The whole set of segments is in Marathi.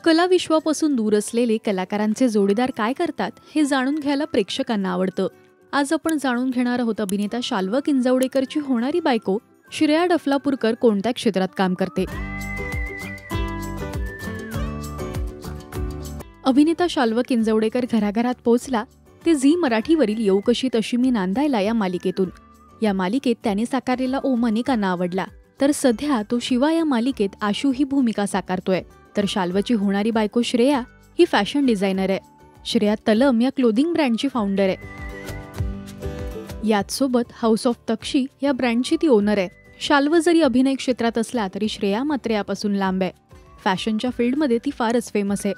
कला विश्वापासून दूर असलेले कलाकारांचे जोडीदार काय करतात हे जाणून घ्यायला प्रेक्षकांना आवडतं. आज आपण जाणून घेणार आहोत अभिनेता शाल्व किंजवडेकरची होणारी बायको श्रेया डफलापूरकर कोणत्या क्षेत्रात काम करते. अभिनेता शाल्व किंजवडेकर घराघरात पोहोचला ते झी मराठीवरील येऊ कशी तशी मी नांदायला या मालिकेतून. या मालिकेत त्याने साकारलेला ओम अनेकांना आवडला, तर सध्या तो शिवा या मालिकेत आशू ही भूमिका साकारतोय. तर शाल्वची होणारी बायको श्रेया ही फॅशन डिझायनर आहे. श्रेया तलम या क्लोदिंग ब्रँडची फाउंडर आहे. याचसोबत हाऊस ऑफ तक्षी या ब्रँडची ती ओनर आहे. शाल्व जरी अभिनय क्षेत्रात असला तरी श्रेया मात्र यापासून लांब आहे. फॅशनच्या फील्डमध्ये ती फारच फेमस आहे.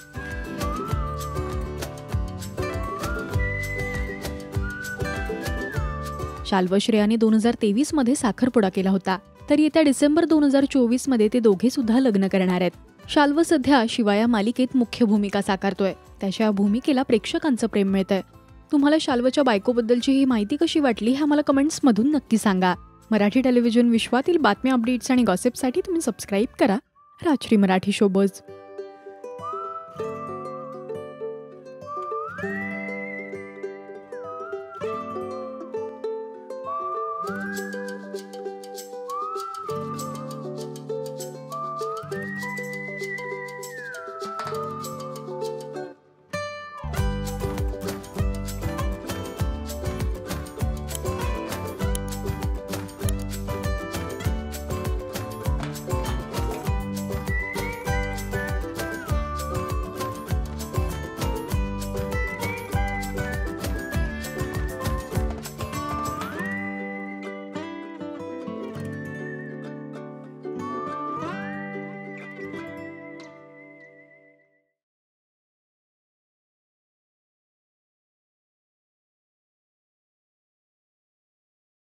शाल्व श्रेयाने 2023 मध्ये साखरपुडा केला होता, तर येत्या डिसेंबर 2024 मध्ये ते दोघे सुद्धा लग्न करणार आहेत. शाल्व सध्या शिवा या मालिकेत मुख्य भूमिका साकारतोय. त्याच्या भूमिकेला प्रेक्षकांचं प्रेम मिळतंय. तुम्हाला शाल्वच्या बायकोबद्दलची ही माहिती कशी वाटली हे आम्हाला कमेंट्समधून नक्की सांगा. मराठी टेलिव्हिजन विश्वातील बातम्या, अपडेट्स आणि गॉसिपसाठी तुम्ही सबस्क्राईब करा राजश्री मराठी शोबज.